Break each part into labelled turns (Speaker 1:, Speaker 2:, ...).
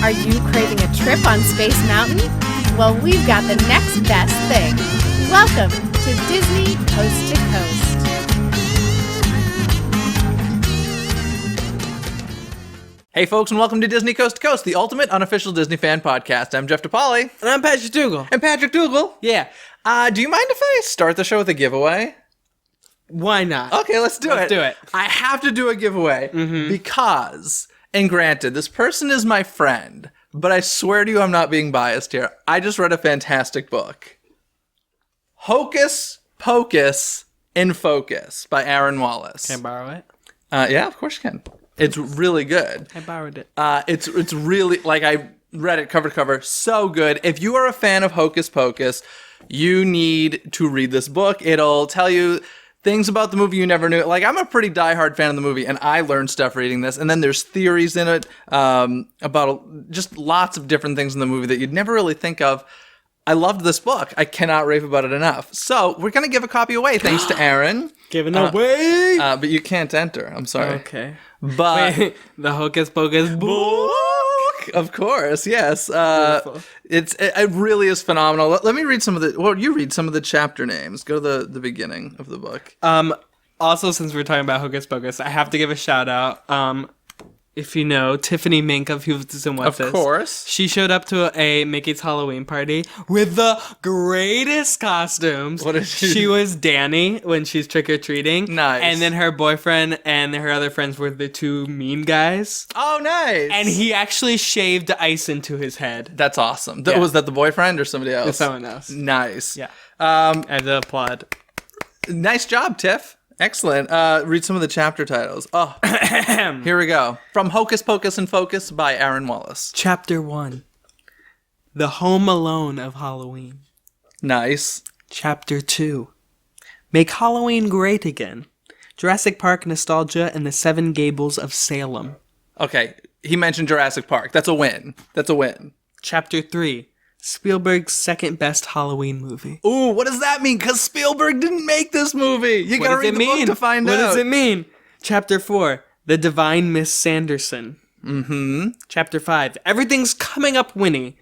Speaker 1: Are you craving a trip on Space Mountain? Well, we've got the next best thing. Welcome to Disney Coast to Coast.
Speaker 2: Hey folks, and welcome to Disney Coast to Coast, the ultimate unofficial Disney fan podcast. I'm Jeff DePaoli.
Speaker 3: And I'm Patrick Dougal.
Speaker 2: And Patrick Dougal. Yeah. Do you mind if I start the show with a giveaway?
Speaker 3: Why not?
Speaker 2: Okay, let's do it.
Speaker 3: Let's do it.
Speaker 2: I have to do a giveaway because, and granted, this person is my friend, but I swear to you I'm not being biased here. I just read a fantastic book. Hocus Pocus in Focus by Aaron Wallace.
Speaker 3: Can I borrow it?
Speaker 2: Yeah, of course you can. It's really good.
Speaker 3: I borrowed it.
Speaker 2: It's really, like, I read it cover to cover. So good. If you are a fan of Hocus Pocus, you need to read this book. It'll tell you things about the movie you never knew. Like, I'm a pretty diehard fan of the movie, and I learned stuff reading this. And then there's theories in it about just lots of different things in the movie that you'd never really think of. I loved this book. I cannot rave about it enough. So we're going to give a copy away, thanks to Aaron.
Speaker 3: Giving away!
Speaker 2: But you can't enter. I'm sorry.
Speaker 3: Okay.
Speaker 2: But
Speaker 3: wait, the Hocus Pocus book?
Speaker 2: Of course, yes. It really is phenomenal. Let me read some of the. Well, you read some of the chapter names. Go to the beginning of the book.
Speaker 3: Also, since we're talking about Hocus Pocus, I have to give a shout out. If you know Tiffany Mink of Who's This and What's This.
Speaker 2: Of course.
Speaker 3: She showed up to a Mickey's Halloween party with the greatest costumes.
Speaker 2: What is she?
Speaker 3: She was Danny when she's trick-or-treating.
Speaker 2: Nice.
Speaker 3: And then her boyfriend and her other friends were the two mean guys.
Speaker 2: Oh, nice.
Speaker 3: And he actually shaved ice into his head.
Speaker 2: That's awesome.
Speaker 3: Yeah.
Speaker 2: Was that the boyfriend or somebody else?
Speaker 3: It's someone else.
Speaker 2: Nice.
Speaker 3: Yeah. I had to applaud.
Speaker 2: Nice job, Tiff. Excellent. Read some of the chapter titles. Oh, here we go. From Hocus Pocus and Focus by Aaron Wallace.
Speaker 3: Chapter 1. The Home Alone of Halloween.
Speaker 2: Nice.
Speaker 3: Chapter 2. Make Halloween great again. Jurassic Park nostalgia and the Seven Gables of Salem.
Speaker 2: Okay, he mentioned Jurassic Park. That's a win. That's a win.
Speaker 3: Chapter 3. Spielberg's second best Halloween movie.
Speaker 2: Ooh, what does that mean? Because Spielberg didn't make this movie. You gotta read the book to find out.
Speaker 3: What does it mean? Chapter 4. The Divine Miss Sanderson. Chapter 5. Everything's Coming Up Winnie.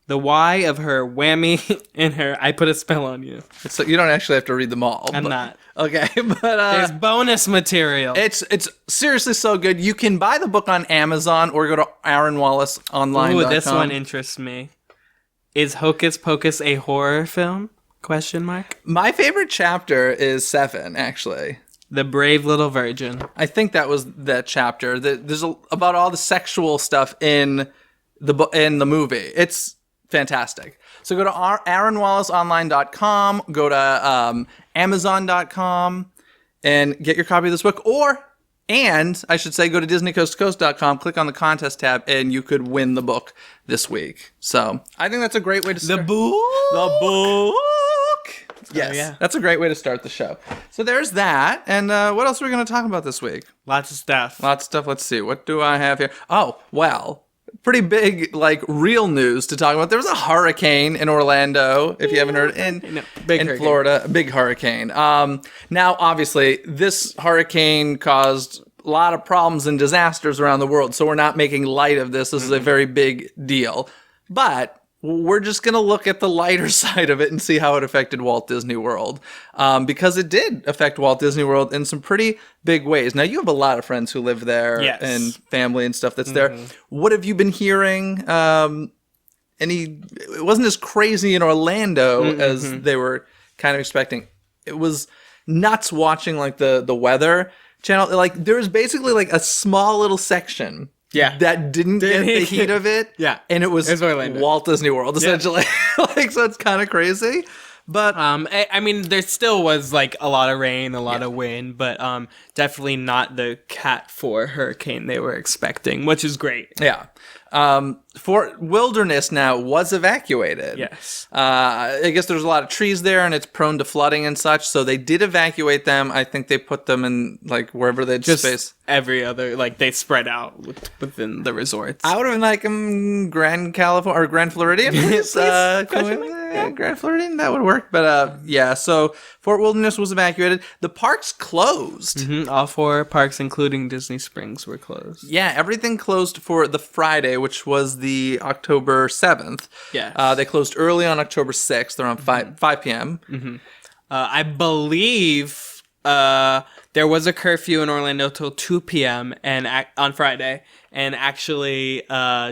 Speaker 3: The why of her whammy and her I put a spell on you.
Speaker 2: So you don't actually have to read them all.
Speaker 3: I'm not.
Speaker 2: Okay, but
Speaker 3: there's bonus material.
Speaker 2: It's seriously so good. You can buy the book on Amazon or go to AaronWallaceOnline.com.
Speaker 3: Ooh, this one interests me. Is Hocus Pocus a horror film? Question mark.
Speaker 2: My favorite chapter is 7, actually.
Speaker 3: The Brave Little Virgin.
Speaker 2: I think that was that chapter. There's about all the sexual stuff in the movie. It's fantastic. So go to AaronWallaceOnline.com, go to Amazon.com, and get your copy of this book. And I should say, go to DisneyCoastToCoast.com, click on the contest tab, and you could win the book this week. So I think that's a great way to start.
Speaker 3: The book?
Speaker 2: The book! Yes,
Speaker 3: yeah.
Speaker 2: That's a great way to start the show. So there's that. And what else are we going to talk about this week?
Speaker 3: Lots of stuff.
Speaker 2: Lots of stuff. Let's see. What do I have here? Oh, well, pretty big, like, real news to talk about. There was a hurricane in Orlando, if you haven't heard, in Florida, a big hurricane. Now, obviously, this hurricane caused a lot of problems and disasters around the world, so we're not making light of this. This is a very big deal. But we're just going to look at the lighter side of it and see how it affected Walt Disney World. Because it did affect Walt Disney World in some pretty big ways. Now, you have a lot of friends who live there and family and stuff that's there. What have you been hearing? It wasn't as crazy in Orlando as they were kind of expecting. It was nuts watching like the weather channel. Like there was basically like a small little section that didn't get the heat of it.
Speaker 3: Yeah.
Speaker 2: And it was Walt Disney World, essentially. Like, so it's kind of crazy. But
Speaker 3: I mean, there still was like a lot of rain, a lot of wind, but definitely not the Cat 4 hurricane they were expecting, which is great.
Speaker 2: Yeah. Fort Wilderness now was evacuated.
Speaker 3: Yes.
Speaker 2: I guess there's a lot of trees there and it's prone to flooding and such, so they did evacuate them. I think they put them in like wherever they had space.
Speaker 3: Every other, like they spread out within the resorts.
Speaker 2: I would have like Grand California or Grand Floridian. Grand Floridian, that would work. But yeah, so Fort Wilderness was evacuated. The parks closed.
Speaker 3: All 4 parks, including Disney Springs, were closed.
Speaker 2: Yeah, everything closed for the Friday, which was the October 7th.
Speaker 3: Yes.
Speaker 2: They closed early on October 6th, around 5 p.m.
Speaker 3: Mm-hmm. I believe there was a curfew in Orlando till 2 p.m. On Friday, and actually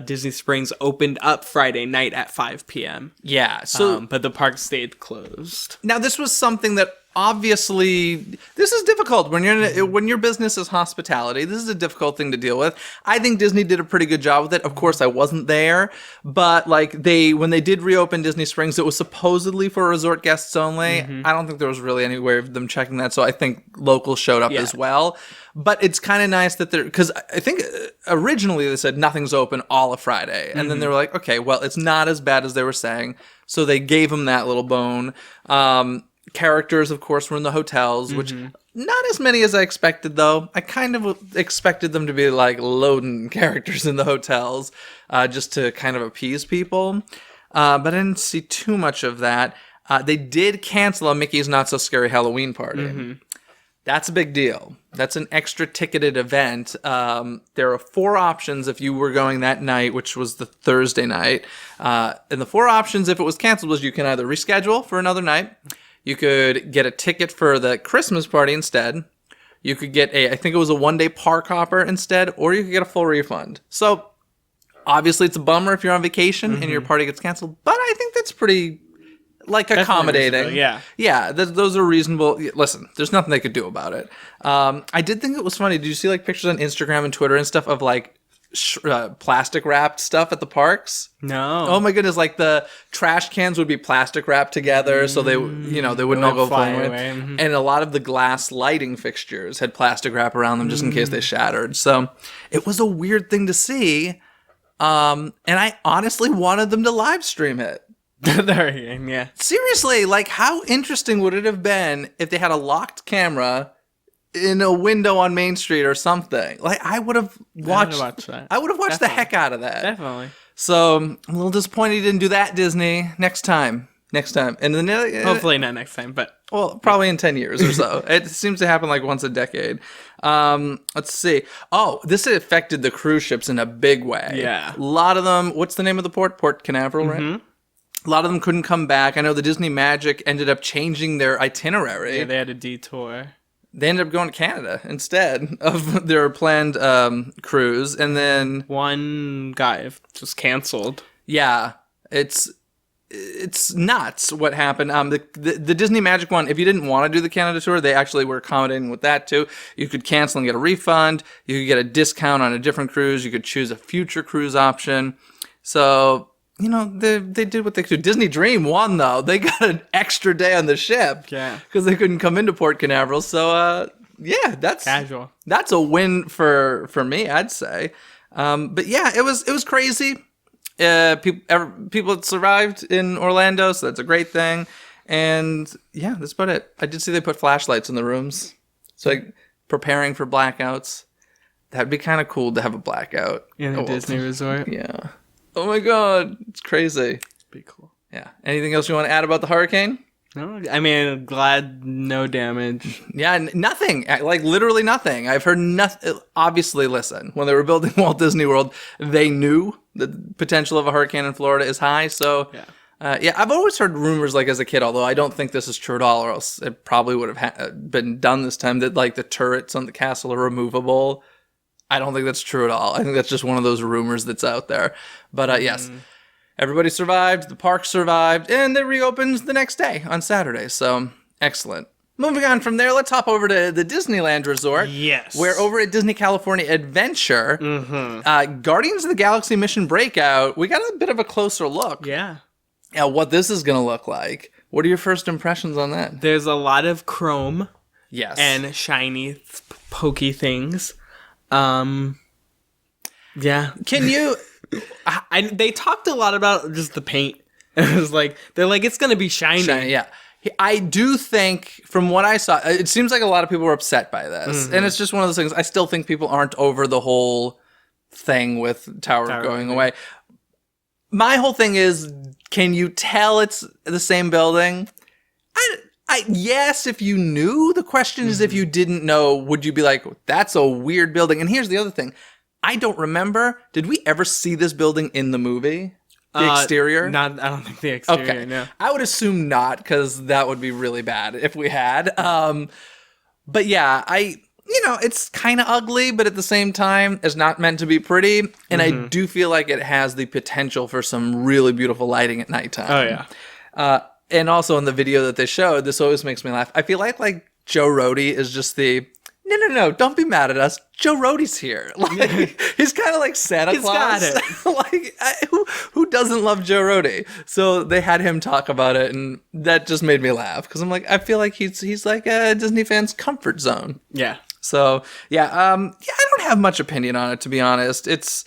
Speaker 3: Disney Springs opened up Friday night at 5 p.m.
Speaker 2: Yeah, so
Speaker 3: but the park stayed closed.
Speaker 2: now this was something that obviously this is difficult when when your business is hospitality. This is a difficult thing to deal with. I think Disney did a pretty good job with it. Of course, I wasn't there, but like when they did reopen Disney Springs, it was supposedly for resort guests only. I don't think there was really any way of them checking that, so I think locals showed up as well. But it's kind of nice that because I think originally they said nothing's open all of Friday, and then they were like, okay, well, it's not as bad as they were saying, so they gave them that little bone. Characters, of course, were in the hotels, which not as many as I expected, though. I kind of expected them to be like loading characters in the hotels just to kind of appease people. But I didn't see too much of that. They did cancel a Mickey's Not So Scary Halloween party. That's a big deal. That's an extra ticketed event. There are 4 options if you were going that night, which was the Thursday night. And the 4 options, if it was canceled, was you can either reschedule for another night. You could get a ticket for the Christmas party instead. You could get I think it was a 1-day park hopper instead, or you could get a full refund. So, obviously, it's a bummer if you're on vacation and your party gets canceled, but I think that's pretty, accommodating. Yeah, those are reasonable. Listen, there's nothing they could do about it. I did think it was funny. Did you see, pictures on Instagram and Twitter and stuff of, plastic wrapped stuff at the parks?
Speaker 3: No.
Speaker 2: Oh my goodness, the trash cans would be plastic wrapped together so they wouldn't all go flying away. And a lot of the glass lighting fixtures had plastic wrap around them just in case they shattered. So it was a weird thing to see. And I honestly wanted them to live stream it.
Speaker 3: Yeah.
Speaker 2: Seriously, how interesting would it have been if they had a locked camera in a window on Main Street or something? I would have watched that. I would have watched the heck out of that.
Speaker 3: Definitely.
Speaker 2: So I'm a little disappointed you didn't do that, Disney. Next time. And then
Speaker 3: hopefully not next time, but
Speaker 2: probably in 10 years or so. It seems to happen once a decade. Let's see. Oh, this affected the cruise ships in a big way.
Speaker 3: Yeah.
Speaker 2: A lot of them. What's the name of the port? Port Canaveral, right? A lot of them couldn't come back. I know the Disney Magic ended up changing their itinerary.
Speaker 3: Yeah, they had a detour.
Speaker 2: They ended up going to Canada instead of their planned cruise, and then
Speaker 3: one guy just canceled.
Speaker 2: Yeah, it's nuts what happened. The Disney Magic one, if you didn't want to do the Canada tour, they actually were accommodating with that too. You could cancel and get a refund. You could get a discount on a different cruise. You could choose a future cruise option. So they did what they could. Disney Dream won, though. They got an extra day on the ship.
Speaker 3: Yeah.
Speaker 2: Because they couldn't come into Port Canaveral. So, that's
Speaker 3: casual.
Speaker 2: That's a win for me, I'd say. But yeah, it was crazy. People had survived in Orlando, so that's a great thing. And yeah, that's about it. I did see they put flashlights in the rooms. So preparing for blackouts. That'd be kind of cool to have a blackout.
Speaker 3: In a Disney resort.
Speaker 2: Yeah. Oh my god, it's crazy.
Speaker 3: It'd be cool.
Speaker 2: Yeah. Anything else you want to add about the hurricane?
Speaker 3: No, I mean, glad no damage.
Speaker 2: Yeah, nothing. Literally nothing. I've heard nothing. Obviously, listen, when they were building Walt Disney World, they knew the potential of a hurricane in Florida is high. So, I've always heard rumors as a kid, although I don't think this is true at all, or else it probably would have been done this time, that the turrets on the castle are removable. I don't think that's true at all. I think that's just one of those rumors that's out there. But yes, everybody survived, the park survived, and they reopened the next day on Saturday. So, excellent. Moving on from there, let's hop over to the Disneyland Resort.
Speaker 3: Yes.
Speaker 2: Where over at Disney California Adventure, Guardians of the Galaxy Mission Breakout, we got a bit of a closer look.
Speaker 3: Yeah.
Speaker 2: At what this is going to look like. What are your first impressions on that?
Speaker 3: There's a lot of chrome.
Speaker 2: Yes.
Speaker 3: And shiny, pokey things. Yeah.
Speaker 2: Can you...
Speaker 3: they talked a lot about just the paint. It was they're it's going to be shiny.
Speaker 2: Yeah. I do think, from what I saw, it seems like a lot of people were upset by this. And it's just one of those things. I still think people aren't over the whole thing with Tower going away. My whole thing is, can you tell it's the same building? Yes, if you knew. The question is, if you didn't know, would you be like, that's a weird building? And here's the other thing. I don't remember. Did we ever see this building in the movie? The exterior?
Speaker 3: I don't think the exterior,
Speaker 2: Okay.
Speaker 3: no.
Speaker 2: I would assume not, because that would be really bad if we had. But yeah, it's kind of ugly, but at the same time, it's not meant to be pretty. And I do feel like it has the potential for some really beautiful lighting at nighttime.
Speaker 3: Oh, yeah.
Speaker 2: And also in the video that they showed, this always makes me laugh. I feel like Joe Rohde is just the... No, don't be mad at us. Joe Rohde's here. Like, he's kind of like Santa Claus.
Speaker 3: He's got
Speaker 2: it. Who doesn't love Joe Rohde? So they had him talk about it, and that just made me laugh, because I'm like, I feel like he's like a Disney fan's comfort zone.
Speaker 3: Yeah.
Speaker 2: So I don't have much opinion on it, to be honest. It's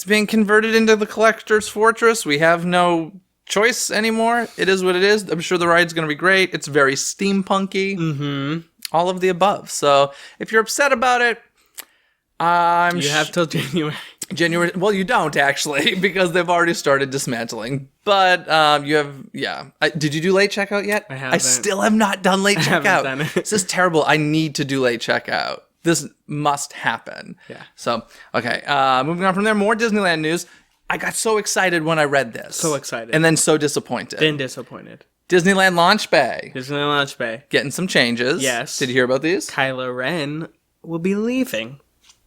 Speaker 2: being converted into the collector's fortress. We have no choice anymore. It is what it is. I'm sure the ride's going to be great. It's very steampunky. Mm-hmm. All of the above. So if you're upset about it,
Speaker 3: you have till January.
Speaker 2: Well, you don't actually, because they've already started dismantling. But you have, did you do late checkout yet?
Speaker 3: I haven't.
Speaker 2: I still have not done late checkout.
Speaker 3: haven't done it.
Speaker 2: This is terrible. I need to do late checkout. This must happen.
Speaker 3: Yeah.
Speaker 2: So, okay. Moving on from there, more Disneyland news. I got so excited when I read this.
Speaker 3: So excited.
Speaker 2: And then so disappointed.
Speaker 3: Been disappointed.
Speaker 2: Disneyland Launch Bay.
Speaker 3: Disneyland Launch Bay.
Speaker 2: Getting some changes.
Speaker 3: Yes.
Speaker 2: Did you hear about these?
Speaker 3: Kylo Ren will be leaving.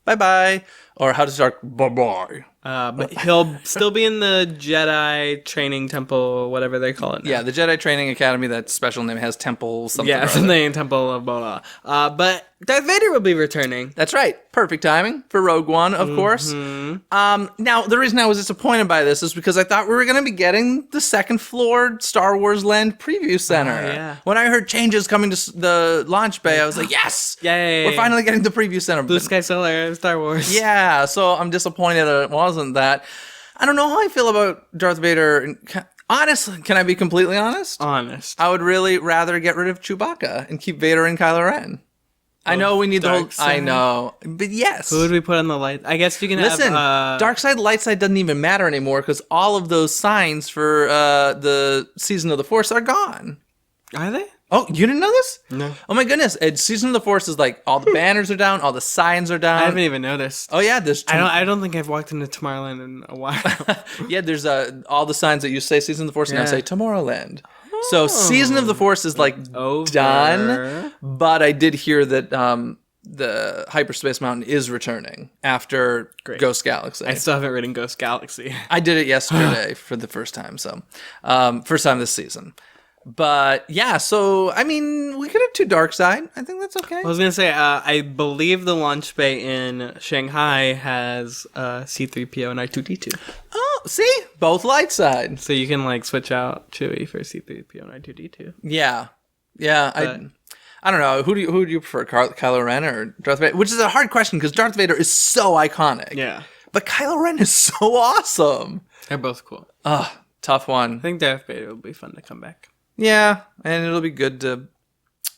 Speaker 2: Bye-bye. Or how to start bye-bye.
Speaker 3: But he'll still be in the Jedi training temple, whatever they call it now.
Speaker 2: Yeah, the Jedi Training Academy, that special name has temple something.
Speaker 3: Yeah, something Temple of Moana. But Darth Vader will be returning.
Speaker 2: That's right. Perfect timing for Rogue One, of course. Now, the reason I was disappointed by this is because I thought we were going to be getting the second floor Star Wars Land Preview Center.
Speaker 3: Yeah.
Speaker 2: When I heard changes coming to the launch bay, I was like, yes!
Speaker 3: Yay!
Speaker 2: We're finally getting the Preview Center.
Speaker 3: Blue Sky Solar, Star Wars.
Speaker 2: Yeah, so I'm disappointed that it wasn't that. I don't know how I feel about Darth Vader. Honestly, can I be completely honest?
Speaker 3: Honest.
Speaker 2: I would really rather get rid of Chewbacca and keep Vader and Kylo Ren. I know we need the whole... I know. But yes.
Speaker 3: Who would we put on the light? I guess you can
Speaker 2: Listen,
Speaker 3: have...
Speaker 2: dark side, light side doesn't even matter anymore, because all of those signs for the Season of the Force are gone.
Speaker 3: Are they?
Speaker 2: Oh, you didn't know this?
Speaker 3: No.
Speaker 2: Oh my goodness. Season of the Force is like all the banners are down, all the signs are down.
Speaker 3: I haven't even noticed.
Speaker 2: Oh yeah, there's...
Speaker 3: I don't think I've walked into Tomorrowland in a while.
Speaker 2: Yeah, there's all the signs that you say Season of the Force and now say Tomorrowland. So Season of the Force is like done, but I did hear that the Hyperspace Mountain is returning after Ghost Galaxy.
Speaker 3: I still haven't ridden Ghost Galaxy.
Speaker 2: I did it yesterday for the first time, so first time this season. But yeah, so I mean, we could have two dark side. I think that's okay.
Speaker 3: I was gonna say, I believe the launch bay in Shanghai has C-3PO and R2-D2.
Speaker 2: Oh, see, both light side.
Speaker 3: So you can like switch out Chewie for C-3PO and R2-D2.
Speaker 2: Yeah. I don't know. Who do you prefer, Kylo Ren or Darth Vader? Which is a hard question because Darth Vader is so iconic.
Speaker 3: Yeah.
Speaker 2: But Kylo Ren is so awesome.
Speaker 3: They're both cool.
Speaker 2: Tough one.
Speaker 3: I think Darth Vader will be fun to come back.
Speaker 2: Yeah, and it'll be good to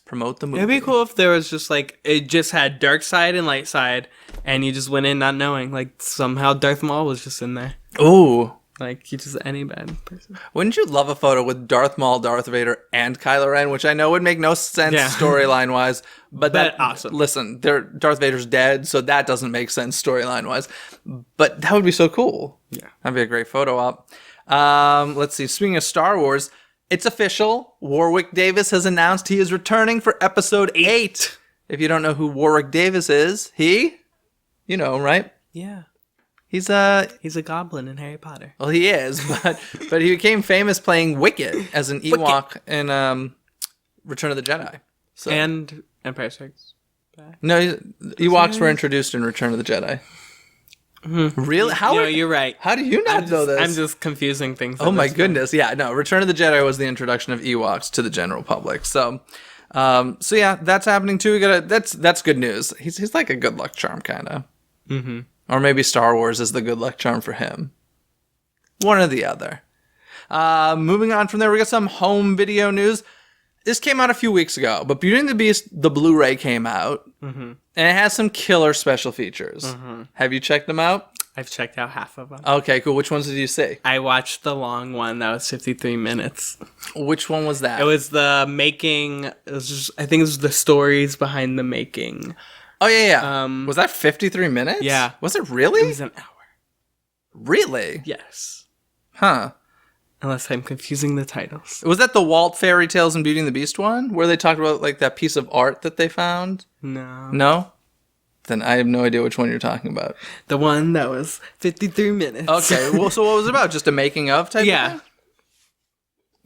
Speaker 2: promote the movie.
Speaker 3: It'd be cool if there was just like, it just had dark side and light side, and you just went in not knowing. Like somehow Darth Maul was just in there.
Speaker 2: Ooh.
Speaker 3: Like he's just any bad person.
Speaker 2: Wouldn't you love a photo with Darth Maul, Darth Vader, and Kylo Ren? Which I know would make no sense storyline wise, but that
Speaker 3: awesome.
Speaker 2: Listen, Darth Vader's dead, so that doesn't make sense storyline wise. But that would be so cool.
Speaker 3: Yeah,
Speaker 2: that'd be a great photo op. Let's see. Speaking of Star Wars, it's official. Warwick Davis has announced he is returning for Episode 8. If you don't know who Warwick Davis is, you know, right?
Speaker 3: Yeah.
Speaker 2: He's a
Speaker 3: goblin in Harry Potter.
Speaker 2: Well, he is, but he became famous playing Wicket as an Ewok in Return of the Jedi. So.
Speaker 3: And Empire Strikes Back.
Speaker 2: No, Ewoks were introduced in Return of the Jedi. Mm-hmm. Really?
Speaker 3: No, you're right.
Speaker 2: How do you not know this?
Speaker 3: I'm just confusing things.
Speaker 2: Oh my goodness! Yeah, no. Return of the Jedi was the introduction of Ewoks to the general public. So yeah, that's happening too. That's good news. He's like a good luck charm kind of. Mm-hmm. Or maybe Star Wars is the good luck charm for him. One or the other. Moving on from there, we got some home video news. This came out a few weeks ago, but Beauty and the Beast, the Blu-ray came out, and it has some killer special features. Mm-hmm. Have you checked them out?
Speaker 3: I've checked out half of them.
Speaker 2: Okay, cool. Which ones did you see?
Speaker 3: I watched the long one that was 53 minutes.
Speaker 2: Which one was that?
Speaker 3: It was the making. I think it was the stories behind the making.
Speaker 2: Oh, yeah. Was that 53 minutes?
Speaker 3: Yeah.
Speaker 2: Was it really?
Speaker 3: It was an hour.
Speaker 2: Really?
Speaker 3: Yes.
Speaker 2: Huh.
Speaker 3: Unless I'm confusing the titles.
Speaker 2: Was that the Walt Fairy Tales and Beauty and the Beast one? Where they talked about, like, that piece of art that they found?
Speaker 3: No.
Speaker 2: No? Then I have no idea which one you're talking about.
Speaker 3: The one that was 53 minutes.
Speaker 2: Okay, well, so what was it about? Just a making of type of thing?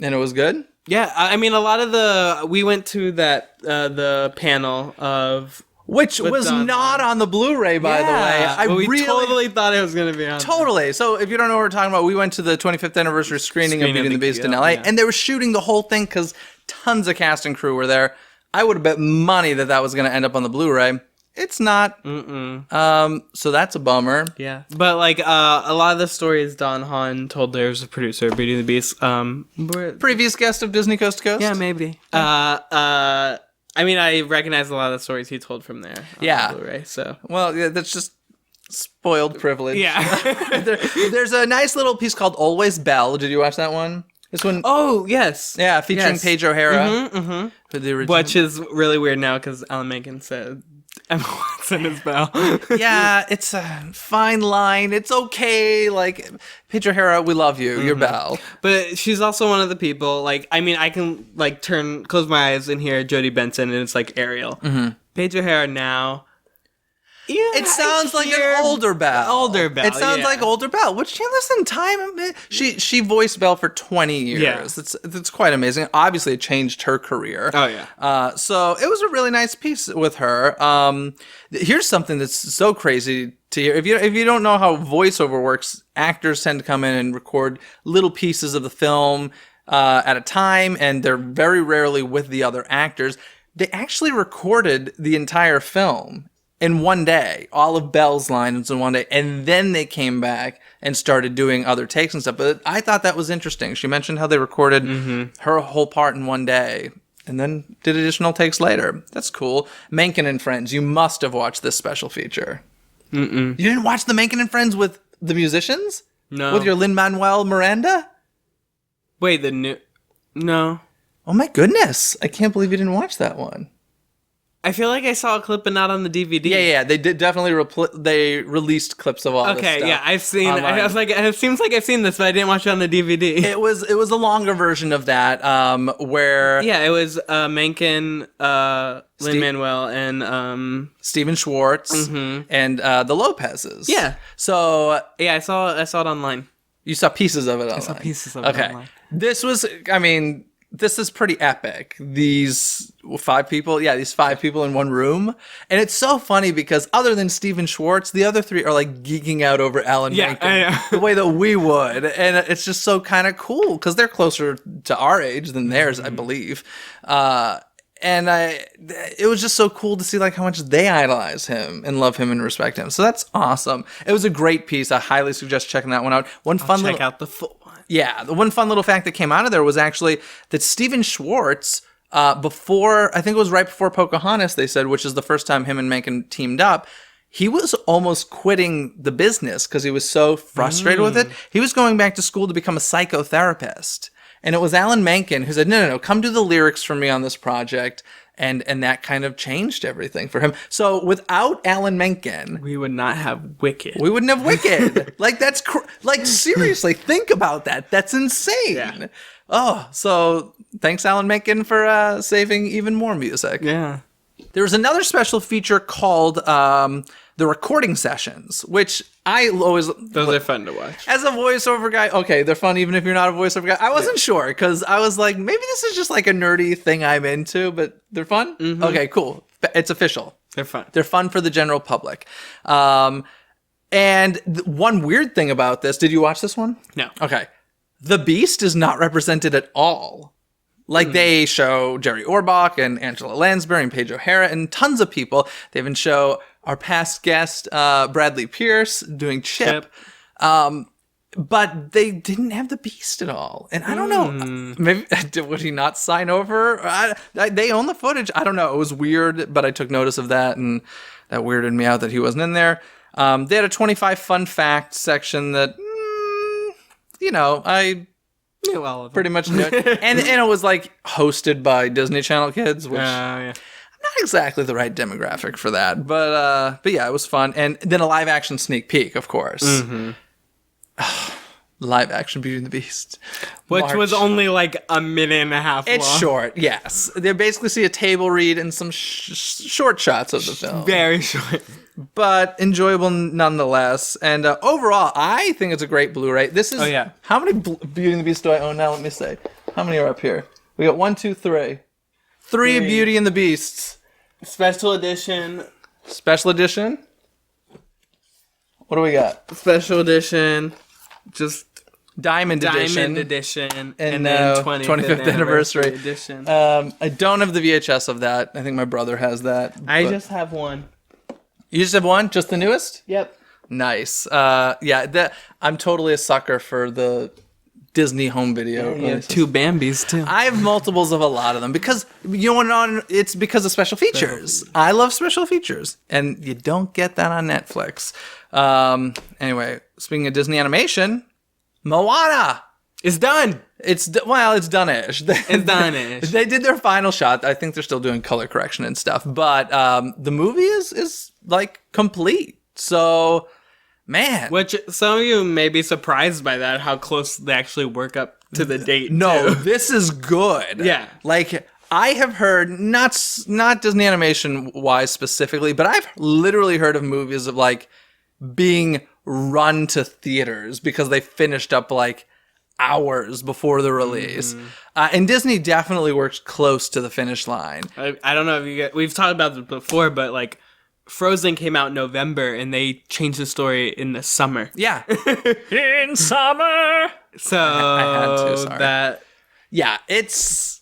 Speaker 2: And it was good?
Speaker 3: Yeah, I mean, a lot of we went to that, the panel of...
Speaker 2: Which was not on the Blu-ray, by the way.
Speaker 3: We totally thought it was going to be on.
Speaker 2: Totally. So if you don't know what we're talking about, we went to the 25th anniversary screening of Beauty and the Beast in LA, and they were shooting the whole thing because tons of cast and crew were there. I would have bet money that was going to end up on the Blu-ray. It's not. So that's a bummer.
Speaker 3: Yeah. But, like, a lot of the stories Don Hahn told there was a producer of Beauty and the Beast.
Speaker 2: Previous guest of Disney Coast to Coast?
Speaker 3: Yeah, maybe. I mean, I recognize a lot of the stories he told from there on the Blu-ray, so...
Speaker 2: Well, yeah, that's just spoiled privilege.
Speaker 3: Yeah.
Speaker 2: There's a nice little piece called Always Belle. Did you watch that one? This one...
Speaker 3: Oh, yes.
Speaker 2: Yeah, featuring Paige O'Hara. For the original.
Speaker 3: Which is really weird now, because Alan Menken said Emma Watson is Belle.
Speaker 2: Yeah, it's a fine line. It's okay. Like, Paige O'Hara, we love you. You're Belle.
Speaker 3: But she's also one of the people, like, I mean, I can, like, close my eyes and hear Jodie Benson, and it's like Ariel. Paige O'Hara now... Yeah,
Speaker 2: it sounds like an older Belle. It sounds like older Belle, which, listen, time... She voiced Belle for 20 years.
Speaker 3: Yeah.
Speaker 2: It's quite amazing. Obviously, it changed her career.
Speaker 3: Oh, yeah.
Speaker 2: So it was a really nice piece with her. Here's something that's so crazy to hear. If you don't know how voiceover works, actors tend to come in and record little pieces of the film at a time, and they're very rarely with the other actors. They actually recorded the entire film in one day, all of Belle's lines in one day, and then they came back and started doing other takes and stuff. But I thought that was interesting. She mentioned how they recorded her whole part in one day and then did additional takes later. That's cool. Menken and Friends, you must have watched this special feature. You didn't watch the Menken and Friends with the musicians?
Speaker 3: No.
Speaker 2: With your Lin-Manuel Miranda?
Speaker 3: Wait, No.
Speaker 2: Oh my goodness. I can't believe you didn't watch that one.
Speaker 3: I feel like I saw a clip but not on the DVD.
Speaker 2: Yeah, they did definitely they released clips of all this stuff.
Speaker 3: Okay, yeah, I've seen
Speaker 2: online.
Speaker 3: I was like, it seems like I've seen this, but I didn't watch it on the DVD.
Speaker 2: It was a longer version of that, where
Speaker 3: yeah, it was Menken, Lin-Manuel, and
Speaker 2: Steven Schwartz and the Lopez's.
Speaker 3: Yeah.
Speaker 2: So
Speaker 3: yeah, I saw it online.
Speaker 2: You saw pieces of it online.
Speaker 3: I saw pieces of it online.
Speaker 2: This was, I mean, this is pretty epic. These 5 people in one room. And it's so funny because other than Steven Schwartz, the other 3 are like geeking out over Alan Menken the way that we would. And it's just so kind of cool because they're closer to our age than theirs, I believe. And it was just so cool to see like how much they idolize him and love him and respect him. So that's awesome. It was a great piece. I highly suggest checking that one out.
Speaker 3: Check out the full one.
Speaker 2: Yeah, the one fun little fact that came out of there was actually that Steven Schwartz, I think it was right before Pocahontas, they said, which is the first time him and Menken teamed up, he was almost quitting the business because he was so frustrated with it. He was going back to school to become a psychotherapist. And it was Alan Menken who said, no, come do the lyrics for me on this project. And that kind of changed everything for him. So without Alan Menken,
Speaker 3: we would not have Wicked.
Speaker 2: We wouldn't have Wicked. Like that's like seriously, think about that. That's insane.
Speaker 3: Yeah.
Speaker 2: Oh, so thanks Alan Menken for saving even more music.
Speaker 3: Yeah.
Speaker 2: There was another special feature called the recording sessions, which I always...
Speaker 3: Those are fun to watch.
Speaker 2: As a voiceover guy, okay, they're fun even if you're not a voiceover guy. I wasn't sure, because I was like, maybe this is just like a nerdy thing I'm into, but they're fun? Okay, cool. It's official.
Speaker 3: They're fun.
Speaker 2: They're fun for the general public. And one weird thing about this, did you watch this one?
Speaker 3: No.
Speaker 2: Okay. The Beast is not represented at all. Like, they show Jerry Orbach and Angela Lansbury and Paige O'Hara and tons of people. They even show our past guest, Bradley Pierce, doing Chip. But they didn't have the Beast at all. And I don't know. Maybe would he not sign over? They own the footage. I don't know. It was weird, but I took notice of that, and that weirded me out that he wasn't in there. They had a 25 fun facts section that, I...
Speaker 3: Well,
Speaker 2: pretty much knew it. And it was like hosted by Disney Channel kids, which
Speaker 3: yeah.
Speaker 2: not exactly the right demographic for that. But yeah, it was fun. And then a live action sneak peek, of course. Mm-hmm. Live action Beauty and the Beast.
Speaker 3: Which was only like a minute and a half long.
Speaker 2: It's short, yes. They basically see a table read and some short shots of the film.
Speaker 3: Very short.
Speaker 2: But enjoyable nonetheless. And overall, I think it's a great Blu-ray. This is...
Speaker 3: Oh, yeah.
Speaker 2: How many Beauty and the Beast do I own now? Let me say. How many are up here? We got 1, 2, 3. Three Beauty and the Beasts.
Speaker 3: Special edition.
Speaker 2: Special edition? What do we got?
Speaker 3: Special edition. Just...
Speaker 2: Diamond edition.
Speaker 3: And then 25th
Speaker 2: anniversary
Speaker 3: edition.
Speaker 2: I don't have the VHS of that. I think my brother has that.
Speaker 3: I just have one.
Speaker 2: You just have one? Just the newest?
Speaker 3: Yep.
Speaker 2: Nice. I'm totally a sucker for the Disney home video.
Speaker 3: You have 2 Bambis, too.
Speaker 2: I have multiples of a lot of them because, it's because of special features. I love special features, and you don't get that on Netflix. Anyway, speaking of Disney animation... Moana!
Speaker 3: It's done!
Speaker 2: It's done-ish.
Speaker 3: It's done-ish.
Speaker 2: They did their final shot. I think they're still doing color correction and stuff. But the movie is like, complete. So, man.
Speaker 3: Which, some of you may be surprised by that, how close they actually work up to the date,
Speaker 2: No,
Speaker 3: too.
Speaker 2: this is good.
Speaker 3: Yeah.
Speaker 2: Like, I have heard, not Disney animation-wise specifically, but I've literally heard of movies of, like, being... run to theaters because they finished up like hours before the release. And Disney definitely works close to the finish line.
Speaker 3: I don't know if you get, we've talked about this before, but like Frozen came out in November and they changed the story in the summer.
Speaker 2: Yeah. In summer.
Speaker 3: So
Speaker 2: I had to, sorry.
Speaker 3: That.
Speaker 2: Yeah, it's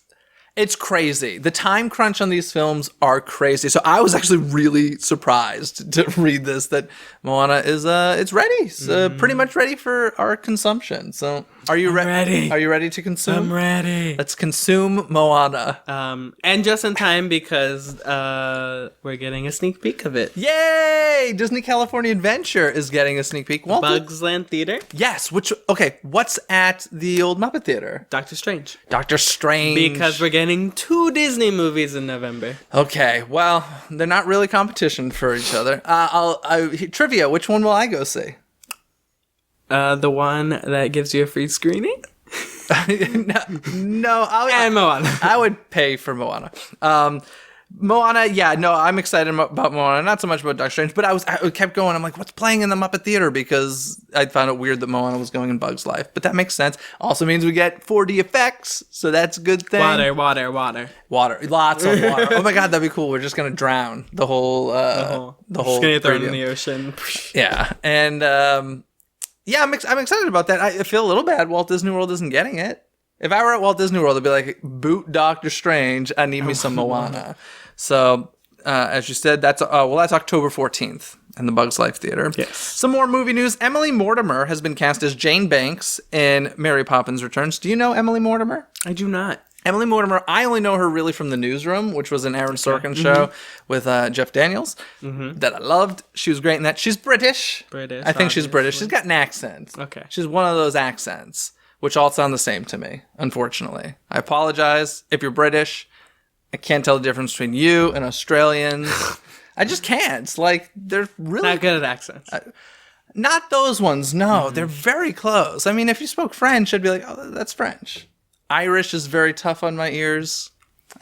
Speaker 2: crazy. The time crunch on these films are crazy. So I was actually really surprised to read this, that Moana is it's ready. Pretty much ready for our consumption. So are you ready? Are you ready to consume?
Speaker 3: I'm ready.
Speaker 2: Let's consume Moana.
Speaker 3: And just in time because we're getting a sneak peek of it.
Speaker 2: Yay! Disney California Adventure is getting a sneak peek.
Speaker 3: Bugs Land Theater?
Speaker 2: Yes, what's at the old Muppet Theater?
Speaker 3: Doctor Strange.
Speaker 2: Doctor Strange.
Speaker 3: Because we're getting 2 Disney movies in November.
Speaker 2: Okay, well, they're not really competition for each other. Trivia, which one will I go see?
Speaker 3: The one that gives you a free screening?
Speaker 2: No,
Speaker 3: and Moana.
Speaker 2: I would pay for Moana. Moana, yeah, no, I'm excited about Moana. Not so much about Doctor Strange, but I kept going. I'm like, what's playing in the Muppet Theater? Because I found it weird that Moana was going in Bug's Life. But that makes sense. Also means we get 4D effects, so that's a good thing.
Speaker 3: Water.
Speaker 2: Lots of water. Oh my god, that'd be cool. We're just going to drown the whole... the whole
Speaker 3: just going to throw it in
Speaker 2: stadium.
Speaker 3: the ocean.
Speaker 2: Yeah, and... yeah, I'm excited about that. I feel a little bad Walt Disney World isn't getting it. If I were at Walt Disney World, I'd be like, boot Doctor Strange. I need me some Moana. So, as you said, that's October 14th in the Bugs Life Theater.
Speaker 3: Yes.
Speaker 2: Some more movie news. Emily Mortimer has been cast as Jane Banks in Mary Poppins Returns. Do you know Emily Mortimer?
Speaker 3: I do not.
Speaker 2: Emily Mortimer, I only know her really from The Newsroom, which was an Aaron Sorkin show with Jeff Daniels that I loved. She was great in that. She's British. I think she's British. She's got an accent.
Speaker 3: Okay.
Speaker 2: She's one of those accents, which all sound the same to me, unfortunately. I apologize if you're British. I can't tell the difference between you and Australians. I just can't. It's like, they're really...
Speaker 3: Not good at accents.
Speaker 2: Not those ones, no. They're very close. I mean, if you spoke French, I'd be like, oh, that's French. Irish is very tough on my ears.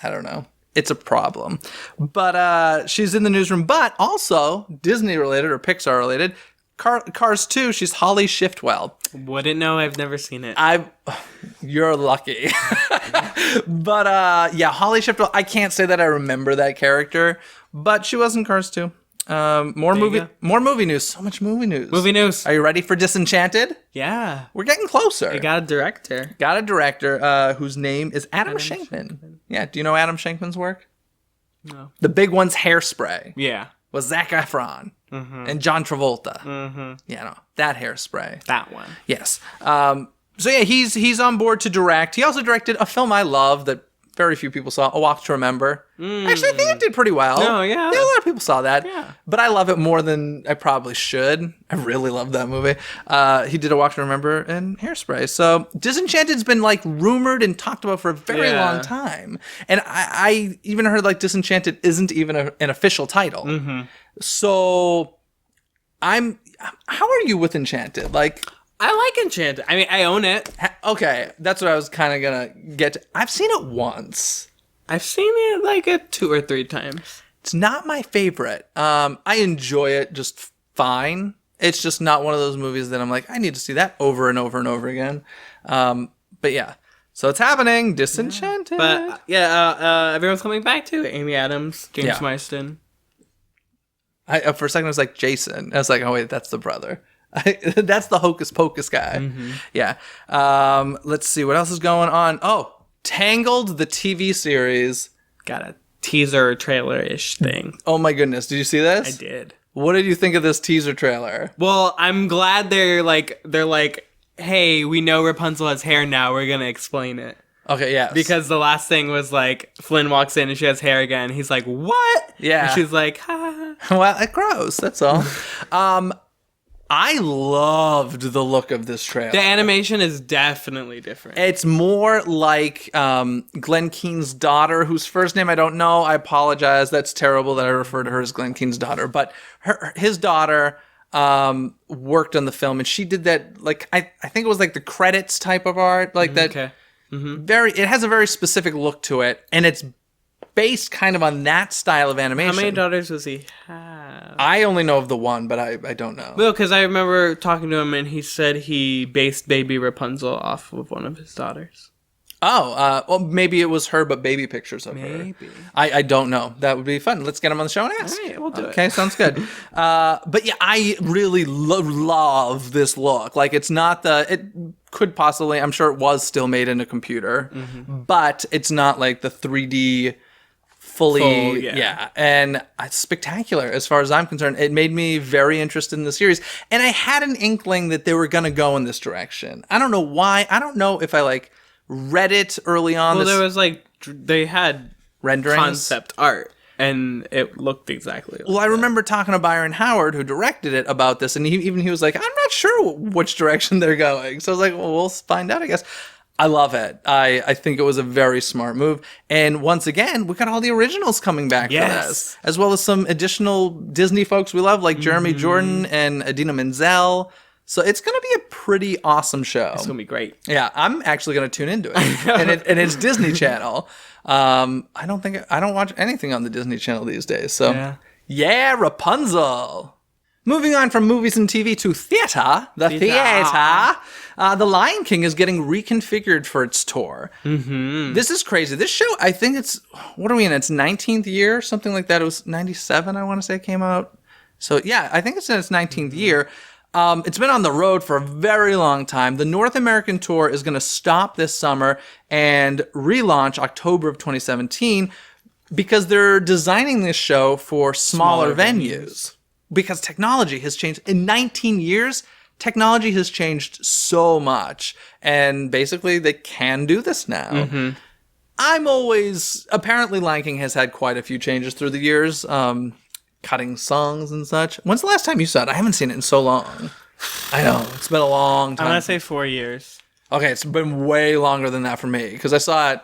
Speaker 2: I don't know. It's a problem. But she's in The Newsroom. But also, Disney-related or Pixar-related, Cars 2, she's Holly Shiftwell.
Speaker 3: Wouldn't know. I've never seen it.
Speaker 2: You're lucky. But yeah, Holly Shiftwell, I can't say that I remember that character, but she was in Cars 2. More movie news. So much movie news. Are you ready for Disenchanted?
Speaker 3: Yeah.
Speaker 2: We're getting closer.
Speaker 3: I got a director.
Speaker 2: Whose name is Adam Shankman. Yeah, do you know Adam Shankman's work?
Speaker 3: No.
Speaker 2: The big one's Hairspray.
Speaker 3: Yeah.
Speaker 2: Was Zac Efron and John Travolta. Yeah, no, that Hairspray.
Speaker 3: That one.
Speaker 2: Yes. So yeah, he's on board to direct. He also directed a film I love that very few people saw A Walk to Remember. Actually, I think it did pretty well.
Speaker 3: Oh, yeah.
Speaker 2: A lot of people saw that.
Speaker 3: Yeah.
Speaker 2: But I love it more than I probably should. I really love that movie. He did A Walk to Remember and Hairspray. So Disenchanted's been like rumored and talked about for a very long time. And I even heard like Disenchanted isn't even an official title. So how are you with Enchanted? Like,
Speaker 3: I like Enchanted. I mean, I own it.
Speaker 2: Okay, that's what I was kind of gonna get to. I've seen it once.
Speaker 3: I've seen it like 2 or 3 times.
Speaker 2: It's not my favorite. I enjoy it just fine. It's just not one of those movies that I'm like, I need to see that over and over and over again. But yeah, so it's happening. Disenchanted.
Speaker 3: But everyone's coming back to it. Amy Adams, James Marsden.
Speaker 2: For a second, I was like, Jason. I was like, oh wait, that's the brother. That's the Hocus Pocus guy. Yeah. Let's see what else is going on. Oh, Tangled, the TV series.
Speaker 3: Got a teaser trailer-ish thing.
Speaker 2: Oh my goodness, did you see this?
Speaker 3: I did.
Speaker 2: What did you think of this teaser trailer?
Speaker 3: Well, I'm glad they're like, hey, we know Rapunzel has hair now. We're gonna explain it.
Speaker 2: Okay, yes.
Speaker 3: Because the last thing was like Flynn walks in and she has hair again. He's like, what?
Speaker 2: Yeah.
Speaker 3: And she's like, ha.
Speaker 2: Well, it grows. That's all. I loved the look of this trailer.
Speaker 3: The animation is definitely different.
Speaker 2: It's more like Glenn Keane's daughter, whose first name I don't know. I apologize. That's terrible that I refer to her as Glenn Keane's daughter. But his daughter worked on the film, and she did that, like, I think it was like the credits type of art. Like that.
Speaker 3: Okay.
Speaker 2: It has a very specific look to it, and it's based kind of on that style of animation.
Speaker 3: How many daughters does he have?
Speaker 2: I only know of the one, but I don't know.
Speaker 3: Well, because I remember talking to him and he said he based baby Rapunzel off of one of his daughters.
Speaker 2: Oh, well, maybe it was her, but baby pictures of her.
Speaker 3: Maybe.
Speaker 2: I don't know. That would be fun. Let's get him on the show and ask.
Speaker 3: All right, we'll do it.
Speaker 2: Okay, sounds good. But yeah, I really love this look. Like, it's not it could possibly, I'm sure it was still made in a computer, but it's not like the 3D fully, and it's spectacular as far as I'm concerned. It made me very interested in the series, and I had an inkling that they were going to go in this direction. I don't know why. I don't know if I like read it early on.
Speaker 3: Well, there was like they had
Speaker 2: renderings,
Speaker 3: concept art, and it looked exactly like
Speaker 2: I remember talking to Byron Howard, who directed it, about this, and he was like, I'm not sure which direction they're going. So I was like, well, we'll find out, I guess. I love it. I think it was a very smart move. And once again, we got all the originals coming back for this, as well as some additional Disney folks we love, like Jeremy Jordan and Idina Menzel. So it's going to be a pretty awesome show.
Speaker 3: It's going to be great.
Speaker 2: Yeah, I'm actually going to tune into it. and it's Disney Channel. I don't watch anything on the Disney Channel these days. So yeah, Rapunzel. Moving on from movies and TV to theater, The Lion King is getting reconfigured for its tour. This is crazy. This show, I think what are we in? Its 19th year, something like that. It was 97, I want to say, it came out. So yeah, I think it's in its 19th year. It's been on the road for a very long time. The North American tour is going to stop this summer and relaunch October of 2017 because they're designing this show for smaller venues. Because technology has changed. In 19 years, technology has changed so much. And basically, they can do this now. Apparently Lion King has had quite a few changes through the years. Cutting songs and such. When's the last time you saw it? I haven't seen it in so long. I know. It's been a long time.
Speaker 3: I'm going to say 4 years.
Speaker 2: Okay, it's been way longer than that for me. Because I saw it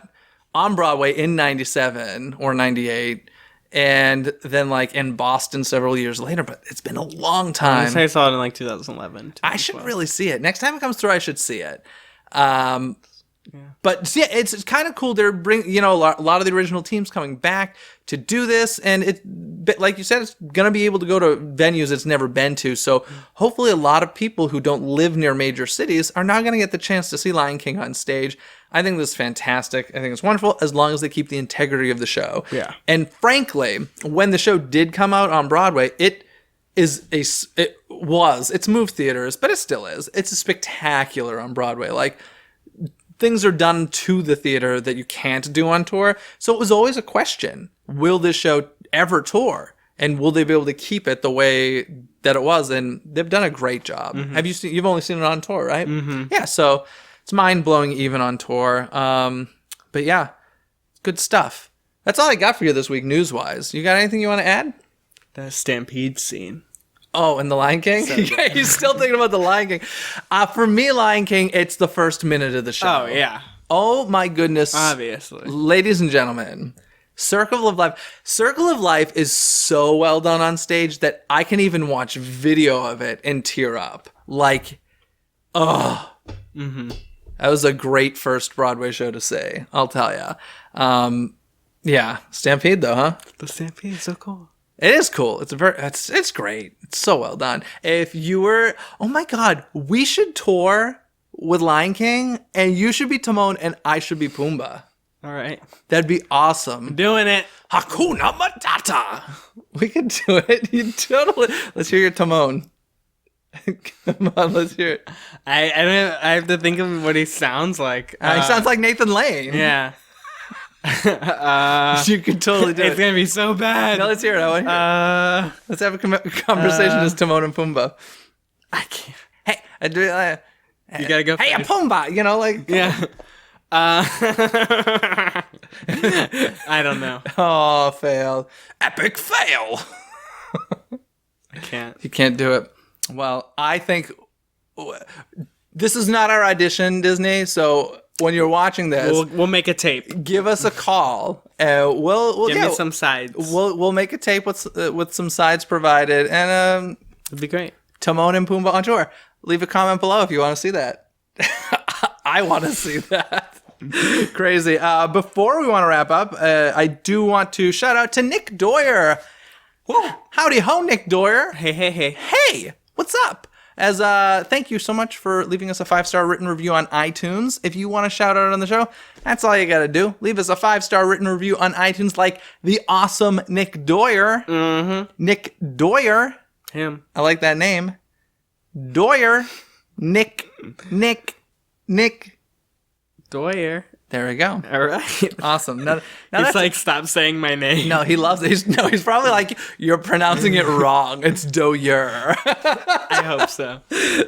Speaker 2: on Broadway in 97 or 98. And then, like, in Boston several years later, but it's been a long time.
Speaker 3: I saw it in, like, 2011.
Speaker 2: I should really see it. Next time it comes through, I should see it. But yeah, it's kind of cool. They're bringing, a lot of the original teams coming back to do this. And like you said, it's going to be able to go to venues it's never been to. So hopefully a lot of people who don't live near major cities are now going to get the chance to see Lion King on stage. I think this is fantastic. I think it's wonderful as long as they keep the integrity of the show.
Speaker 3: Yeah.
Speaker 2: And frankly, when the show did come out on Broadway, it's moved theaters, but it still is. It's spectacular on Broadway. Like, things are done to the theater that you can't do on tour. So it was always a question. Will this show ever tour? And will they be able to keep it the way that it was? And they've done a great job. You've only seen it on tour, right? Yeah, so it's mind-blowing even on tour. But yeah, Good stuff. That's all I got for you this week, news-wise. You got anything you want to add?
Speaker 3: The stampede scene.
Speaker 2: Oh, and The Lion King?
Speaker 3: So
Speaker 2: Yeah, he's still thinking about The Lion King. For me, Lion King, it's the first minute of the show.
Speaker 3: Oh, yeah.
Speaker 2: Oh, my goodness.
Speaker 3: Obviously.
Speaker 2: Ladies and gentlemen, Circle of Life. Circle of Life is so well done on stage that I can even watch video of it and tear up. Like, oh.
Speaker 3: Mm-hmm.
Speaker 2: That was a great first Broadway show to see, I'll tell you. Yeah, Stampede though, huh?
Speaker 3: The stampede is so cool.
Speaker 2: It is cool. It's great. It's so well done. If you were, oh my God, we should tour with Lion King, and you should be Timon, and I should be Pumbaa.
Speaker 3: All right.
Speaker 2: That'd be awesome.
Speaker 3: Doing it.
Speaker 2: Hakuna Matata. We could do it. You totally. Let's hear your Timon. Come on, let's hear it.
Speaker 3: I have to think of what he sounds like.
Speaker 2: He sounds like Nathan Lane.
Speaker 3: Yeah.
Speaker 2: You could totally do it.
Speaker 3: It's gonna be so bad.
Speaker 2: No, let's hear it. I want to hear it. Let's have a conversation as Timon and Pumbaa.
Speaker 3: I can't.
Speaker 2: Hey,
Speaker 3: You gotta go.
Speaker 2: Hey, a Pumbaa. You know, like.
Speaker 3: Yeah. I don't know.
Speaker 2: Oh, fail. Epic fail.
Speaker 3: I can't.
Speaker 2: You can't do it. Well, I think this is not our audition, Disney. So when you're watching this,
Speaker 3: We'll make a tape.
Speaker 2: give us a call. We'll
Speaker 3: Give me some sides.
Speaker 2: We'll make a tape with some sides provided, and
Speaker 3: It'd be great.
Speaker 2: Timon and Pumbaa on tour. Leave a comment below if you want to see that. I want to see that. Crazy. Before we want to wrap up, I do want to shout out to Nick Doyer. Whoa. Howdy ho, Nick Doyer.
Speaker 3: Hey.
Speaker 2: Hey, what's up? As thank you so much for leaving us a 5-star written review on iTunes. If you want to shout out on the show, that's all you got to do. Leave us a 5-star written review on iTunes like the awesome Nick Doyer.
Speaker 3: Mm-hmm.
Speaker 2: Nick Doyer.
Speaker 3: Him.
Speaker 2: I like that name. Doyer. Nick.
Speaker 3: Doyer.
Speaker 2: There we go.
Speaker 3: All right.
Speaker 2: Awesome. Now
Speaker 3: He's
Speaker 2: that's
Speaker 3: like, stop saying my name.
Speaker 2: no, he loves it. He's probably like, you're pronouncing it wrong. It's Doyer.
Speaker 3: I hope so.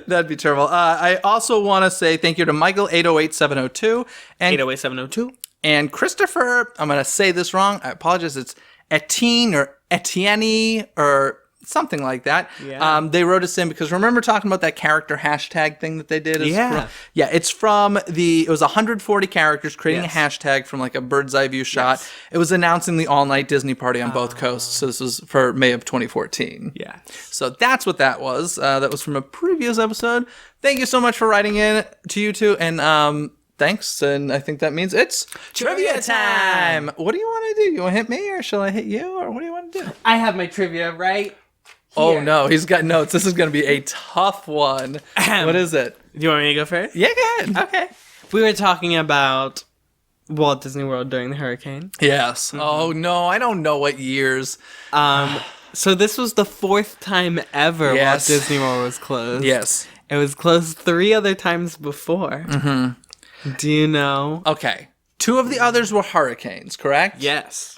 Speaker 2: That'd be terrible. I also want to say thank you to Michael 808-702 and
Speaker 3: 808-702.
Speaker 2: and Christopher. I'm going to say this wrong. I apologize. It's Etienne or Etienne or something like that.
Speaker 3: Yeah.
Speaker 2: They wrote us in because remember talking about that character hashtag thing that they did?
Speaker 3: Yeah.
Speaker 2: It's from it was 140 characters creating
Speaker 3: Yes.
Speaker 2: a hashtag from like a bird's eye view shot.
Speaker 3: Yes.
Speaker 2: It was announcing the all-night Disney party on both coasts. So this was for May of 2014.
Speaker 3: Yeah.
Speaker 2: So that's what that was. That was from a previous episode. Thank you so much for writing in to you two. And thanks. And I think that means it's trivia time. What do you want to do? You want to hit me or shall I hit you? Or what do you want to do?
Speaker 3: I have my trivia right.
Speaker 2: Oh,
Speaker 3: Here.
Speaker 2: no. He's got notes. This is going to be a tough one. What is it?
Speaker 3: Do you want me to go first?
Speaker 2: Yeah, go ahead.
Speaker 3: Okay. We were talking about Walt Disney World during the hurricane.
Speaker 2: Yes. Oh, no. I don't know what years.
Speaker 3: So this was the 4th time ever
Speaker 2: Yes.
Speaker 3: Walt Disney World was closed.
Speaker 2: Yes.
Speaker 3: It was closed 3 other times before. Mm-hmm. Do you know?
Speaker 2: Okay. 2 of the others were hurricanes, correct?
Speaker 3: Yes.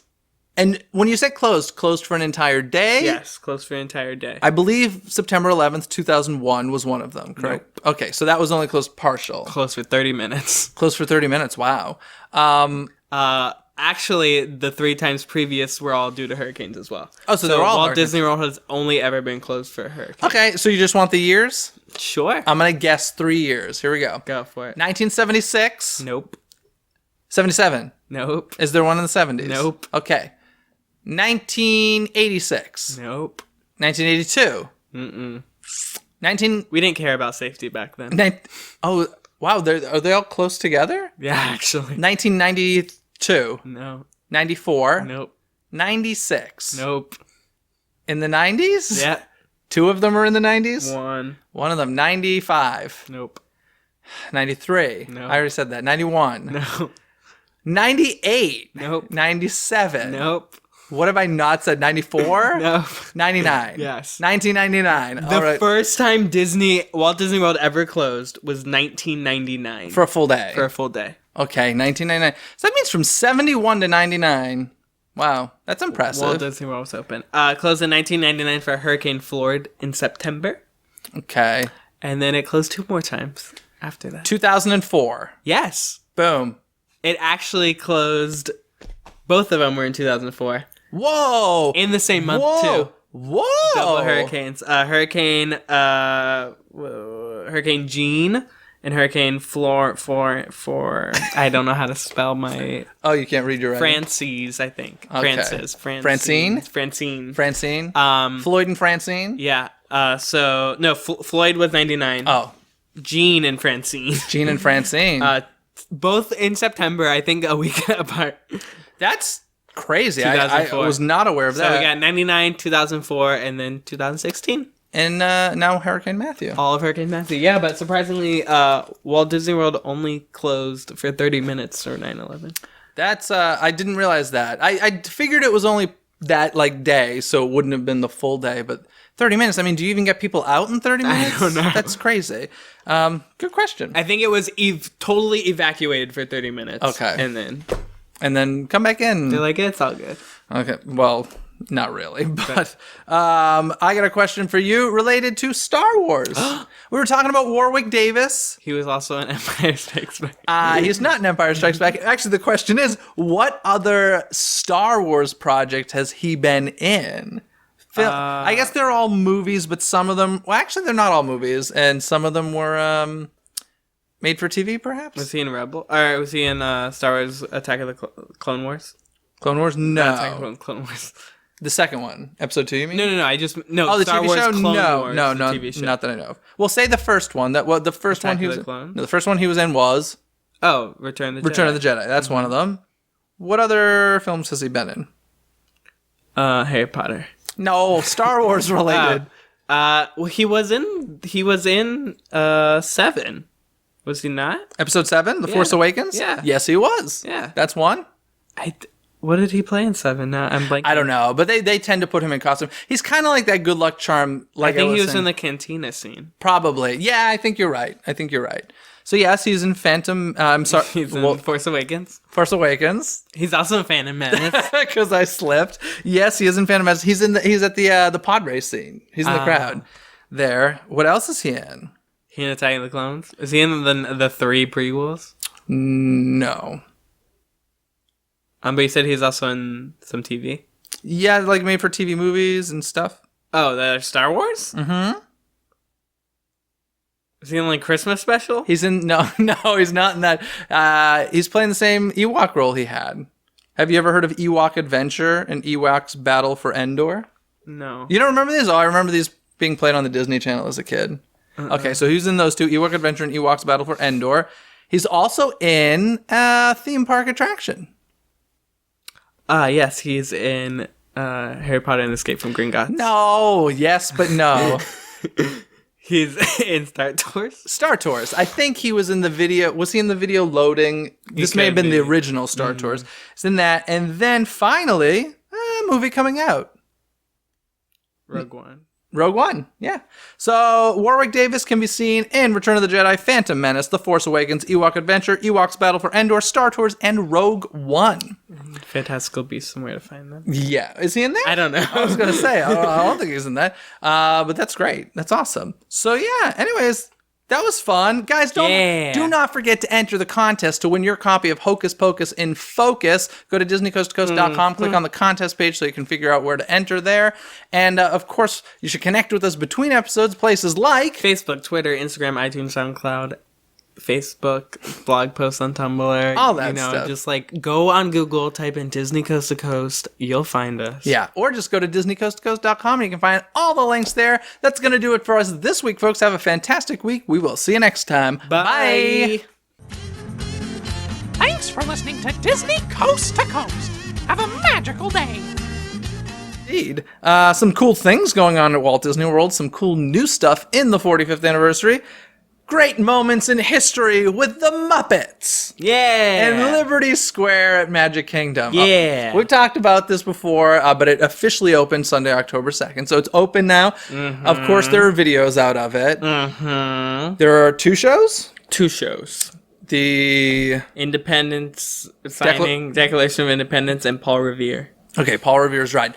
Speaker 2: And when you say closed for an entire day?
Speaker 3: Yes, closed for an entire day.
Speaker 2: I believe September 11th, 2001 was one of them, correct? Nope. Okay, so that was only closed partial.
Speaker 3: Closed for 30 minutes.
Speaker 2: Closed for 30 minutes, wow.
Speaker 3: Actually, the 3 times previous were all due to hurricanes as well.
Speaker 2: Oh, so they're all
Speaker 3: Walt
Speaker 2: hurricanes.
Speaker 3: Disney World has only ever been closed for a hurricane.
Speaker 2: Okay, so you just want the years?
Speaker 3: Sure.
Speaker 2: I'm going to guess 3 years. Here we go.
Speaker 3: Go for it.
Speaker 2: 1976.
Speaker 3: Nope.
Speaker 2: 77.
Speaker 3: Nope.
Speaker 2: Is there one in the 70s?
Speaker 3: Nope.
Speaker 2: Okay. 1986.
Speaker 3: Nope.
Speaker 2: 1982.
Speaker 3: We didn't care about safety back then.
Speaker 2: Oh, wow. Are they all close together?
Speaker 3: Yeah, actually.
Speaker 2: 1992.
Speaker 3: No.
Speaker 2: 94.
Speaker 3: Nope.
Speaker 2: 96.
Speaker 3: Nope.
Speaker 2: In the 90s?
Speaker 3: Yeah.
Speaker 2: 2 of them are in the 90s? One of them. 95.
Speaker 3: Nope.
Speaker 2: 93.
Speaker 3: No.
Speaker 2: I already said that. 91.
Speaker 3: No.
Speaker 2: 98.
Speaker 3: Nope.
Speaker 2: 97.
Speaker 3: Nope.
Speaker 2: What have I not said? 94?
Speaker 3: No.
Speaker 2: 99.
Speaker 3: Yes.
Speaker 2: 1999.
Speaker 3: The
Speaker 2: All right.
Speaker 3: first time Walt Disney World ever closed was 1999.
Speaker 2: For a full day.
Speaker 3: For a full day.
Speaker 2: Okay, 1999. So that means from 71 to 99. Wow, that's impressive.
Speaker 3: Walt Disney World was open. Closed in 1999 for Hurricane Floyd in September.
Speaker 2: Okay.
Speaker 3: And then it closed 2 more times after that.
Speaker 2: 2004.
Speaker 3: Yes.
Speaker 2: Boom.
Speaker 3: It actually closed Both of them were in 2004.
Speaker 2: Whoa!
Speaker 3: In the same month, too.
Speaker 2: Whoa!
Speaker 3: Double hurricanes. Hurricane Jean and Hurricane I don't know how to spell my...
Speaker 2: Oh, you can't read your writing?
Speaker 3: Frances, I think.
Speaker 2: Okay.
Speaker 3: Francine?
Speaker 2: Francine? Floyd and Francine?
Speaker 3: Yeah. Floyd was 99.
Speaker 2: Oh.
Speaker 3: Jean and Francine.
Speaker 2: Jean and Francine.
Speaker 3: Both in September, I think a week apart.
Speaker 2: That's crazy. I was not aware of that.
Speaker 3: So we got 99, 2004, and then 2016.
Speaker 2: And now Hurricane Matthew.
Speaker 3: All of Hurricane Matthew. Yeah, but surprisingly, Walt Disney World only closed for 30 minutes for 9/11.
Speaker 2: That's, I didn't realize that. I figured it was only that, day, so it wouldn't have been the full day, but 30 minutes, I mean, do you even get people out in 30 minutes?
Speaker 3: I don't know.
Speaker 2: That's crazy. Good question.
Speaker 3: I think it was totally evacuated for 30 minutes.
Speaker 2: Okay.
Speaker 3: And then
Speaker 2: come back in.
Speaker 3: They're like, it's all good.
Speaker 2: Okay, well... Not really, but I got a question for you related to Star Wars. We were talking about Warwick Davis.
Speaker 3: He was also in Empire Strikes Back.
Speaker 2: He's not in Empire Strikes Back. Actually, the question is, what other Star Wars project has he been in? I guess they're all movies, but some of them... Well, actually, they're not all movies, and some of them were made for TV, perhaps?
Speaker 3: Was he in Rebel? Or was he in Star Wars Attack of the Clone Wars?
Speaker 2: Clone Wars? No.
Speaker 3: Attack of Clone Wars.
Speaker 2: The second one, episode 2, you mean?
Speaker 3: No.
Speaker 2: Oh, the
Speaker 3: Star
Speaker 2: TV
Speaker 3: Wars
Speaker 2: show?
Speaker 3: Clone Wars,
Speaker 2: No,
Speaker 3: the TV show.
Speaker 2: not that I know of. Well, say the first one. The first
Speaker 3: Attack
Speaker 2: one he
Speaker 3: of
Speaker 2: was.
Speaker 3: the Clones?
Speaker 2: No, the first one he was in was
Speaker 3: Return of the Jedi.
Speaker 2: Return of the Jedi. That's one of them. What other films has he been in?
Speaker 3: Harry Potter.
Speaker 2: No, Star Wars related.
Speaker 3: Well, he was in 7. Was he not?
Speaker 2: Episode 7, The Force Awakens.
Speaker 3: Yeah.
Speaker 2: Yes, he was.
Speaker 3: Yeah.
Speaker 2: That's one.
Speaker 3: What did he play in 7? Now I'm blanking.
Speaker 2: I don't know, but they tend to put him in costume. He's kind of like that good luck charm.
Speaker 3: I think he was in the cantina scene.
Speaker 2: Probably. Yeah, I think you're right. So yes, he's in Phantom. I'm sorry.
Speaker 3: He's in Force Awakens.
Speaker 2: Force Awakens.
Speaker 3: He's also in Phantom Menace.
Speaker 2: Because I slipped. Yes, he is in Phantom Menace. He's at the pod race scene. He's in the crowd. There. What else is he in?
Speaker 3: He in Attack of the Clones? Is he in the 3 prequels?
Speaker 2: No.
Speaker 3: But you said he's also in some TV?
Speaker 2: Yeah, like made for TV movies and stuff.
Speaker 3: Oh, the Star Wars?
Speaker 2: Mm-hmm.
Speaker 3: Is he in Christmas special?
Speaker 2: He's in no, he's not in that. He's playing the same Ewok role he had. Have you ever heard of Ewok Adventure and Ewok's Battle for Endor?
Speaker 3: No.
Speaker 2: You don't remember these? Oh, I remember these being played on the Disney Channel as a kid. Okay, so he's in those two, Ewok Adventure and Ewok's Battle for Endor. He's also in a theme park attraction.
Speaker 3: Yes, he's in Harry Potter and Escape from Gringotts.
Speaker 2: No, yes, but no.
Speaker 3: He's in Star Tours?
Speaker 2: Star Tours. I think he was in the video. Was he in the video loading? This may have been the original Star Tours. It's in that. And then finally, a movie coming out. Rogue One, yeah. So Warwick Davis can be seen in Return of the Jedi, Phantom Menace, The Force Awakens, Ewok Adventure, Ewok's Battle for Endor, Star Tours, and Rogue One.
Speaker 3: Fantastical Beasts, somewhere to find them.
Speaker 2: Yeah. Is he in there?
Speaker 3: I don't know.
Speaker 2: I was going to say, I don't think he's in that. But that's great. That's awesome. So yeah, anyways, that was fun. Guys, do not forget to enter the contest to win your copy of Hocus Pocus in Focus. Go to DisneyCoastToCoast.com, click on the contest page so you can figure out where to enter there. And, of course, you should connect with us between episodes, places like...
Speaker 3: Facebook, Twitter, Instagram, iTunes, SoundCloud, Facebook, blog posts on Tumblr.
Speaker 2: All that stuff.
Speaker 3: Just go on Google, type in Disney Coast to Coast, you'll find us.
Speaker 2: Yeah, or just go to DisneyCoastToCoast.com and you can find all the links there. That's going to do it for us this week, folks. Have a fantastic week. We will see you next time.
Speaker 3: Bye.
Speaker 4: Thanks for listening to Disney Coast to Coast. Have a magical day.
Speaker 2: Indeed. Some cool things going on at Walt Disney World. Some cool new stuff in the 45th anniversary. Great moments in history with the Muppets.
Speaker 3: Yeah.
Speaker 2: And Liberty Square at Magic Kingdom.
Speaker 3: Yeah.
Speaker 2: We've talked about this before, but it officially opened Sunday, October 2nd. So it's open now. Mm-hmm. Of course, there are videos out of it.
Speaker 3: Mm-hmm.
Speaker 2: There are 2 shows?
Speaker 3: 2 shows.
Speaker 2: The
Speaker 3: Independence signing, Declaration of Independence, and Paul Revere.
Speaker 2: Okay, Paul Revere's Ride.